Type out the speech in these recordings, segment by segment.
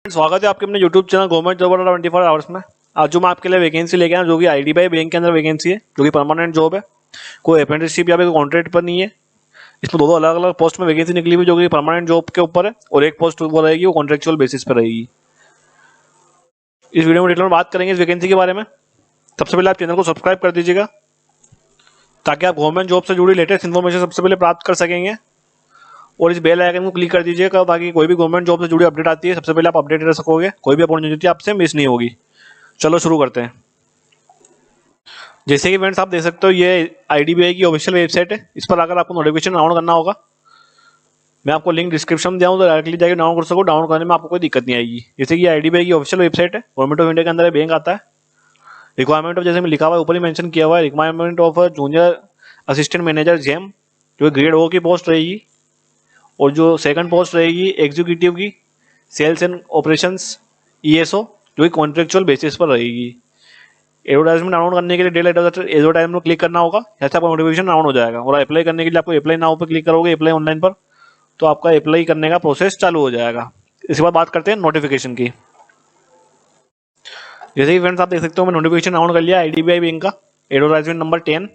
स्वागत है आपके अपने YouTube channel government job 24 hours में। आज जो मैं आपके लिए वैकेंसी लेके आया जो कि आईडीबीआई बैंक के अंदर वैकेंसी है, जो कि परमानेंट जॉब है। कोई अप्रेंटिसशिप या फिर कॉन्ट्रैक्ट पर नहीं है। इसमें दो अलग अलग पोस्ट में वैकेंसी निकली हुई जो कि परमानेंट जॉब के ऊपर है, और एक पोस्ट वो रहेगी वो कॉन्ट्रेक्चुअल बेसिस पर रहेगी। इस वीडियो में डिटेल में बात करेंगे इस वैकेंसी के बारे में। सबसे पहले आप चैनल को सब्सक्राइब कर दीजिएगा ताकि आप गवर्नमेंट जॉब से जुड़ी लेटेस्ट इन्फॉर्मेशन सबसे पहले प्राप्त कर सकेंगे, और इस बेल आइकन को क्लिक कर दीजिएगा ताकि कोई भी गवर्नमेंट जॉब से जुड़ी अपडेट आती है सबसे पहले आप अपडेट रह सकोगे, कोई भी अपॉर्चुनिटी आपसे मिस नहीं होगी। चलो शुरू करते हैं। जैसे कि फ्रेंड्स आप देख सकते हो ये आईडीबीआई की ऑफिशियल वेबसाइट है। इस पर अगर आपको नोटिफिकेशन डाउनलोड करना होगा, मैं आपको लिंक डिस्क्रिप्शन में दिया हूँ तो डायरेक्टली जाकर डाउनलोड कर सको। डाउनलोड करने में आपको कोई दिक्कत नहीं आएगी। जैसे कि आईडीबीआई की ऑफिशियल वेबसाइट है, गवर्नमेंट ऑफ इंडिया के अंदर बैंक आता है। रिक्वायरमेंट ऑफ जैसे में लिखा हुआ है ऊपर ही मेंशन किया हुआ है, requirement of junior assistant manager JAM, जो ग्रेड ओ की पोस्ट रहेगी, और जो सेकंड पोस्ट रहेगी एग्जीक्यूटिव की सेल्स एंड ऑपरेशंस ईएसओ, जो कि कॉन्ट्रेक्चुअल बेसिस पर रहेगी। एडवर्टाइजमेंट डाउनलोड करने के लिए डेली एडवर्टाइजमेंट में क्लिक करना होगा, जैसे आपका नोटिफिकेशन डाउनलोड हो जाएगा। और अप्लाई करने के लिए आपको अप्लाई नाउ पर क्लिक करोगे, अप्लाई ऑनलाइन पर, तो आपका अप्लाई करने का प्रोसेस चालू हो जाएगा। इसके बाद बात करते हैं नोटिफिकेशन की। जैसे कि फ्रेंड्स आप देख सकते हो मैं नोटिफिकेशन डाउनलोड कर लिया आईडीबीआई बैंक का, एडवर्टाइजमेंट नंबर 10,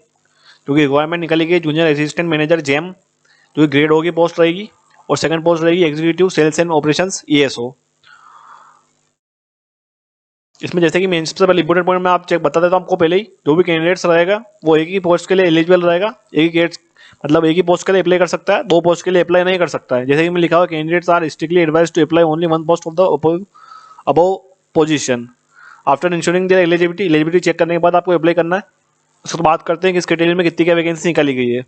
जो कि रिक्वायरमेंट निकली गई जूनियर असिस्टेंट मैनेजर जेम, जो कि ग्रेड ओ की पोस्ट रहेगी, और सेकंड पोस्ट रहेगी executive sales and operations ESO. इसमें जैसे कि मेन सबसे पहले इंपोर्टेंट पॉइंट मैं आप चेक बता देता हूँ आपको पहले ही। जो भी कैंडिडेट्स रहेगा वो एक ही पोस्ट के लिए एलिजिबल रहेगा। मतलब एक ही पोस्ट के लिए अप्लाई कर सकता है, दो पोस्ट के लिए अप्लाई नहीं कर सकता है। जैसे कि मैं लिखा हुआ candidates are strictly advise to apply only one post of the above position after insuring their eligibility check करने के बाद आपको अप्लाई करना है। उसको बात करते हैं कि इस कैटेगरी में कितनी क्या वैकेंसी निकाली गई है।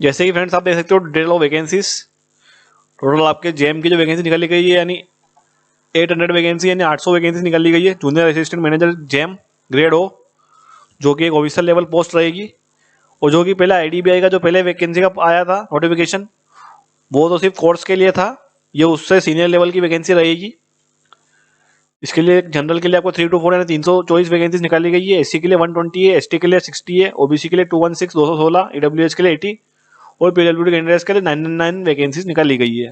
जैसे कि फ्रेंड्स आप देख सकते हो डिटेल ऑफ वैकेंसीज, टोटल आपके जेम की जो वैकेंसी निकाली गई है यानी 800 वैकेंसी यानी 800 वैकेंसी निकाली गई है junior assistant manager gem grade O, जो कि एक ऑफिशियल लेवल पोस्ट रहेगी। और जो कि पहले आईडीबीआई का जो पहले वैकेंसी का आया था नोटिफिकेशन, वो तो सिर्फ कोर्स के लिए था, ये उससे सीनियर लेवल की वैकेंसी रहेगी। इसके लिए जनरल के लिए आपको 3 to 4 यानी 324 वैकेंसी निकाली गई है। एससी के लिए 120 है, एसटी के लिए 60 है, ओबीसी के लिए 216 216, ईडब्ल्यूएस के लिए 80 और पीडब्ल्यूडी कैंडिडेट्स के लिए 999 वैकेंसीज निकाली गई है।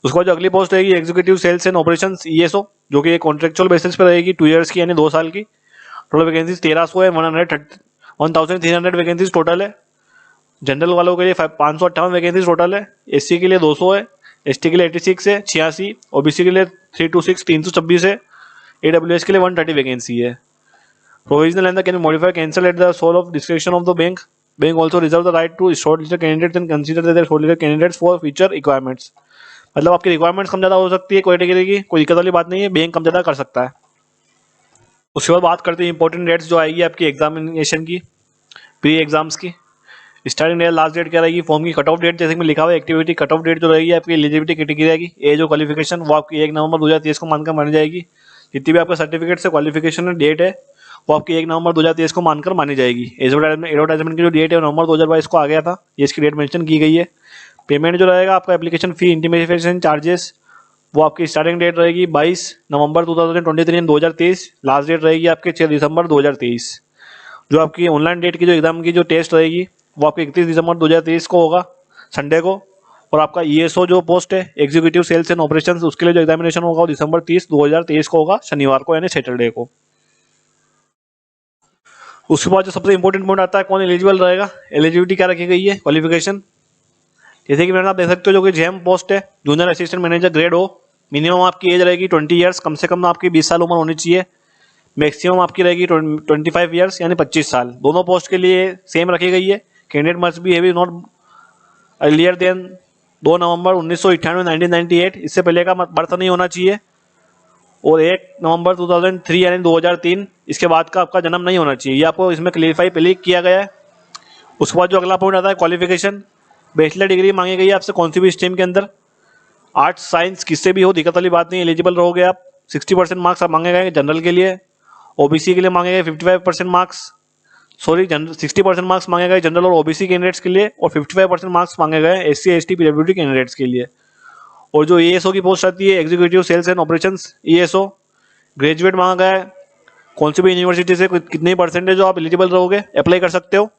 उसके बाद जो अगली पोस्ट रहेगी executive sales and operations ESO, जो कि एक कॉन्ट्रेक्चुअल बेसिस पर रहेगी 2 ईयर्स की यानी 2 साल की। टोटल वैकेंसीज 1300 है, 1300 वैकेंसीज टोटल है। जनरल वालों के लिए 558 वैकेंसीज टोटल है। एससी के लिए 200 है, एसटी के लिए 86 है 86, ओबीसी के लिए 326 326 है, एडब्ल्यूएस के लिए 130 वैकेंसी है। Provisional and can modify cancel at the sole of description of the bank. Bank also reserve the right to shortlisted candidates and consider their shortlisted candidates for future requirements. मतलब आपकी requirements कम ज़्यादा हो सकती है category की, कोई दिक्कत वाली बात नहीं है, बैंक कम ज़्यादा कर सकता है। उसके बाद बात करते हैं इंपॉर्टेंट डेट्स जो आएगी आपकी एग्जामिनेशन की, प्री एग्जाम्स की। स्टार्टिंग डेट लास्ट डेट क्या रहेगी, फॉर्म की कट ऑफ डेट जैसे कि लिखा हुआ है एक्टिविटी कट ऑफ डेट जो रहेगी आपकी एलिजिबिलिटी कैटेगरी की एज और क्वालिफिकेशन वो आपकी 1 नवंबर 2023 को मानकर मानी जाएगी। जितनी भी आपका सर्टिफिकेट से क्वालिफिकेशन डेट है वो आपकी 1 नवंबर 2023 को मानकर मानी जाएगी। एडवर्टाइजमेंट की जो डेट है नवंबर 2022 को आ गया था, ये इसकी डेट मेंशन की गई है। पेमेंट जो रहेगा आपका एप्लीकेशन फी इंटीमेशन चार्जेस वो आपकी स्टार्टिंग डेट रहेगी 22 नवंबर 2023 2023, लास्ट डेट रहेगी आपके 6 दिसंबर 2023। जो आपकी ऑनलाइन डेट की जो एग्जाम की जो टेस्ट रहेगी वो आपके 31 दिसंबर 2023 को होगा संडे को। और आपका ईएसओ जो पोस्ट है एग्जीक्यूटिव सेल्स एंड ऑपरेशंस उसके लिए जो एग्जामिनेशन होगा वो दिसंबर 30 2023 को होगा, शनिवार को यानी सैटरडे को। उसके बाद जो सबसे इंपॉर्टेंट पॉइंट आता है कौन एलिजिबल रहेगा, एलिजिबिलिटी क्या रखी गई है, क्वालिफिकेशन। जैसे कि मैंने आप देख सकते हो जो कि जेम पोस्ट है जूनियर असिस्टेंट मैनेजर ग्रेड ओ, मिनिमम आपकी एज रहेगी 20 ईयर्स, कम से कम आपकी 20 साल उम्र होनी चाहिए। मैक्सिमम आपकी रहेगी 25 ईयर्स यानी 25 साल। दोनों पोस्ट के लिए सेम रखी गई है। Candidate must be have not earlier than 2 November 1998 1998, इससे पहले का बर्थ नहीं होना चाहिए, और 1 नवंबर 2003 यानी 2003 इसके बाद का आपका जन्म नहीं होना चाहिए। ये आपको इसमें क्लियरिफाई पहले किया गया है। उसके बाद जो अगला पॉइंट आता है क्वालिफिकेशन, बैचलर डिग्री मांगी गई है आपसे कौन सी भी स्ट्रीम के अंदर, आर्ट्स साइंस किससे भी हो, दिक्कत वाली बात नहीं, एलिजिबल रहोगे आप। 60% मार्क्स आप मांगे गए जनरल के लिए, ओबीसी के लिए मांगे गए 55% मार्क्स, 60% मार्क्स मांगे गए जनरल और ओबीसी कैंडिडेट्स के लिए, और 55% मार्क्स मांगे गए एससी एसटी पीडब्ल्यूडी कैंडिडेट्स के लिए। और जो ईएसओ की पोस्ट आती है executive sales and operations ESO, graduate मांगा गया है, कौन सी भी यूनिवर्सिटी से कितनी परसेंटेज आप एलिजिबल रहोगे अप्लाई कर सकते हो,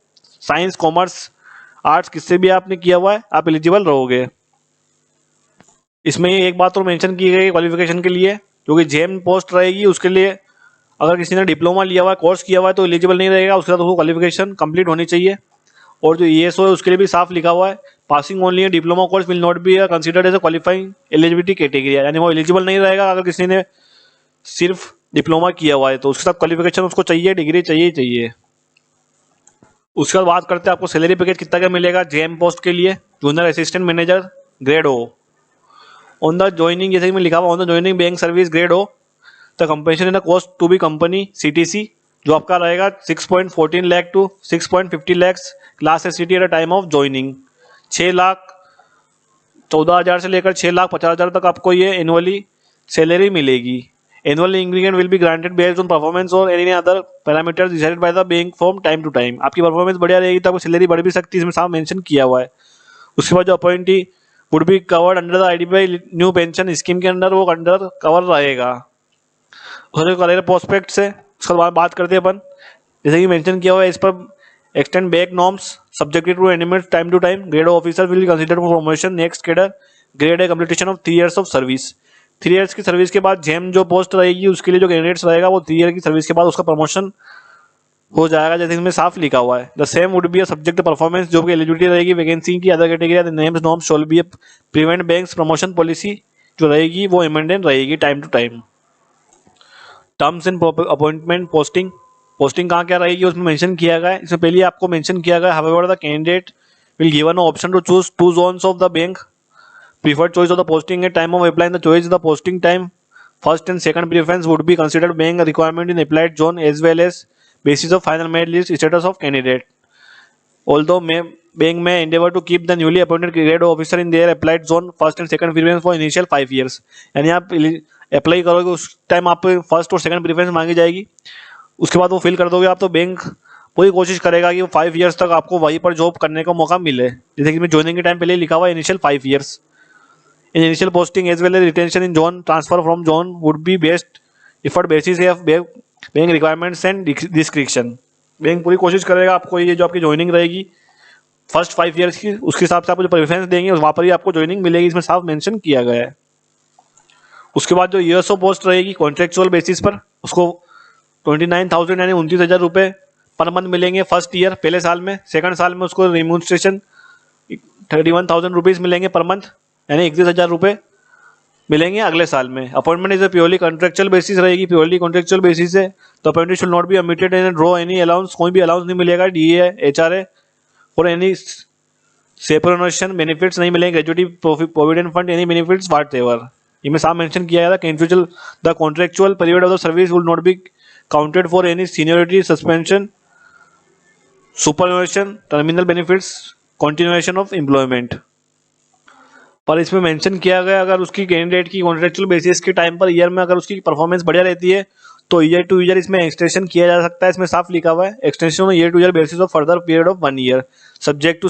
साइंस कॉमर्स आर्ट्स किससे भी आपने किया हुआ है आप एलिजिबल रहोगे। इसमें ये एक बात और मेंशन की गई क्वालिफिकेशन के लिए, जो कि जेम पोस्ट रहेगी उसके लिए अगर किसी ने डिप्लोमा लिया हुआ है, कोर्स किया हुआ है, तो एलिजिबल नहीं रहेगा, उसके साथ उसको क्वालिफिकेशन कंप्लीट होनी चाहिए। और जो ESO है उसके लिए भी साफ लिखा हुआ है, पासिंग ओनली है diploma course will not be considered as a qualifying eligibility category, यानी वो एलिजिबल नहीं रहेगा अगर किसी ने सिर्फ डिप्लोमा किया हुआ है, तो उसके साथ क्वालिफिकेशन उसको चाहिए, डिग्री चाहिए। उसके बाद बात करते हैं आपको सैलरी पैकेज कितना क्या मिलेगा जेम पोस्ट के लिए, junior assistant manager grade O। On the joining, जैसे कि मैं लिखा हुआ on the joining bank service grade O the compensation in the cost to be company CTC, जो आपका रहेगा 6.14 lakh to 6.50 lakh class SCT at a time of joining. 6,14,000 से लेकर 6,50,000 तक आपको ये एनुअली सैलरी मिलेगी। Annual increment will be granted based on performance और any other parameters decided by the bank from time to time. आपकी परफॉर्मेंस बढ़िया रहेगी तो आपको सैलरी बढ़ भी सकती है, इसमें साफ मेंशन किया हुआ है। उसके बाद जो appointee would be covered under the IDBI new pension scheme के अंडर वो अंडर कवर रहेगा। और जो करियर प्रोस्पेक्ट्स है उसके बाद बात करते हैं अपन, जैसे कि मेंशन किया हुआ है इस पर extend back norms subjected to animate time to time. Grade officer will consider for promotion next cadre grade A completion of 3 years of service. 3 years की सर्विस के बाद जेम जो पोस्ट रहेगी उसके लिए जो कैंडिडेट्स रहेगा वो 3 year की सर्विस के बाद उसका प्रमोशन हो जाएगा, जैसे इसमें साफ लिखा हुआ है। The same would be a subject performance, जो कि एलिजिबिलिटी रहेगी वैकेंसी की other category names norms shall be prevent banks promotion policy जो रहेगी वो अमेंडेड रहेगी time to time. Terms and appointment posting, posting कहाँ क्या रहेगी उसमें मेंशन किया गया है। इसमें पहले आपको मेंशन किया गया है however the candidate will given option to choose 2 zones of the bank, preferred choice of the posting at time of applying the choice of the posting time, first and second preference would be considered being a requirement in applied zone as well as basis of final merit list status of candidate. Although bank may endeavor to keep the newly appointed grade officer in their applied zone first and second preference for initial 5 years, यानी आप apply करोगे उस time आप first और second preference मांगी जाएगी, उसके बाद वो फिल कर दोगे आप, तो बैंक पूरी कोशिश करेगा कि 5 years तक आपको वहीं पर जॉब करने का मौका मिले। जैसे कि मैं ज्वाइनिंग के टाइम पहले लिखा हुआ initial 5 years। In initial posting as well as retention in zone transfer from zone would be based effort basis of bank requirements and discretion। Bank पूरी कोशिश करेगा आपको ये जो आपकी ज्वाइनिंग रहेगी फर्स्ट 5 years की उसके हिसाब से आपको जो प्रेफरेंस देंगे वहाँ पर ही आपको ज्वाइनिंग मिलेगी, इसमें साफ मेंशन किया गया है। उसके बाद जो ESO पोस्ट रहेगी कॉन्ट्रेक्चुअल बेसिस पर उसको 29,000 यानी 29,000 रुपये पर मंथ मिलेंगे फर्स्ट ईयर पहले साल में। सेकंड साल में उसको रिम्यूनरेशन 31,000 रुपीज़ मिलेंगे पर मंथ, यानी 31,000 रुपये मिलेंगे अगले साल में। Appointment is purely contractual basis रहेगी, प्योरली कॉन्ट्रेक्चुअल बेसिस है तो appointment should not be admitted and draw any allowance, कोई भी अलाउंस नहीं मिलेगा DA HRA और एनी सेपरेशन बेनिफिट्स नहीं मिलेंगे, gratuity provident fund any benefits whatever. ये में साफ मेंशन किया गया था casual the contractual period of the service will not be counted for any seniority suspension superannuation terminal benefits continuation of employment. पर इसमें मेंशन किया गया अगर उसकी कैंडिडेट की कॉन्ट्रेक्चुअल बेसिस के टाइम पर ईयर में अगर उसकी परफॉर्मेंस बढ़िया रहती है तो ईयर टू ईयर इसमें एक्सटेंशन किया जा सकता है। इसमें साफ लिखा हुआ है extension year to year basis of further period of 1 year subject to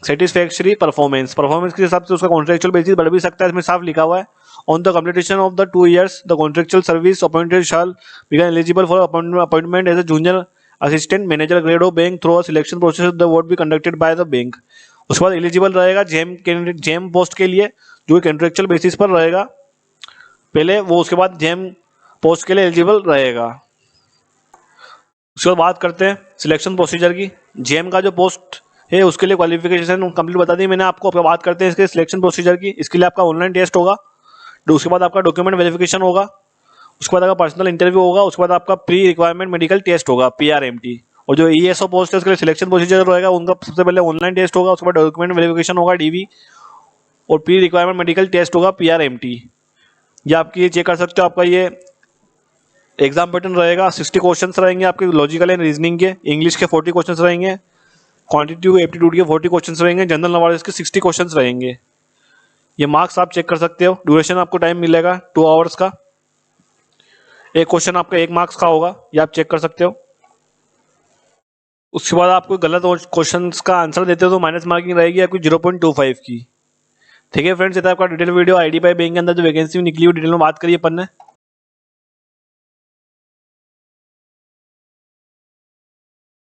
satisfactory performance. Performance के हिसाब से उसका कॉन्ट्रेक्चुअल बेसिस बढ़ भी सकता है, इसमें साफ लिखा हुआ है on the completion of the 2 years the contractual service appointed shall become eligible for appointment as a junior assistant manager grade of bank through a selection process the vote be conducted by the bank. उसके बाद eligible रहेगा GeM candidate GeM post के लिए जो contractual basis पर रहेगा पहले वो, उसके बाद जेम पोस्ट के लिए एलिजिबल रहेगा। उसके बाद बात करते हैं सिलेक्शन प्रोसीजर की। जेम का जो पोस्ट है उसके लिए क्वालिफिकेशन कंप्लीट बता दी मैंने आपको। अब बात करते हैं इसके सिलेक्शन प्रोसीजर की। इसके लिए आपका ऑनलाइन टेस्ट होगा, उसके बाद आपका डॉक्यूमेंट वेरिफिकेशन होगा, उसके बाद आपका पर्सनल इंटरव्यू होगा, उसके बाद आपका प्री रिक्वायरमेंट मेडिकल टेस्ट होगा PRMT। और जो ESO पोस्ट है उसके लिए सिलेक्शन प्रोसीजर रहेगा उनका सबसे पहले ऑनलाइन टेस्ट होगा, उसके बाद डॉक्यूमेंट वेरिफिकेशन होगा DV और प्री रिक्वायरमेंट मेडिकल टेस्ट होगा PRMT। ये आपकी ये चेक कर सकते हो, आपका ये एग्जाम पैटर्न रहेगा। 60 क्वेश्चंस रहेंगे आपके लॉजिकल एंड रीजनिंग के, इंग्लिश के 40 क्वेश्चंस रहेंगे, क्वांटिटेटिव एप्टीट्यूड के 40 क्वेश्चंस रहेंगे, जनरल नॉलेज के 60 क्वेश्चंस रहेंगे। ये मार्क्स आप चेक कर सकते हो। ड्यूरेशन आपको टाइम मिलेगा 2 hours का। एक क्वेश्चन आपका 1 marks का होगा, ये आप चेक कर सकते हो। उसके बाद आपको गलत क्वेश्चंस का आंसर देते हो तो माइनस मार्किंग रहेगी आपकी 0.25 की। ठीक है फ्रेंड्स, ये था आपका डिटेल वीडियो IDBI बैंक के अंदर जो वैकेंसी निकली हुई डिटेल में बात करिए अपन ने।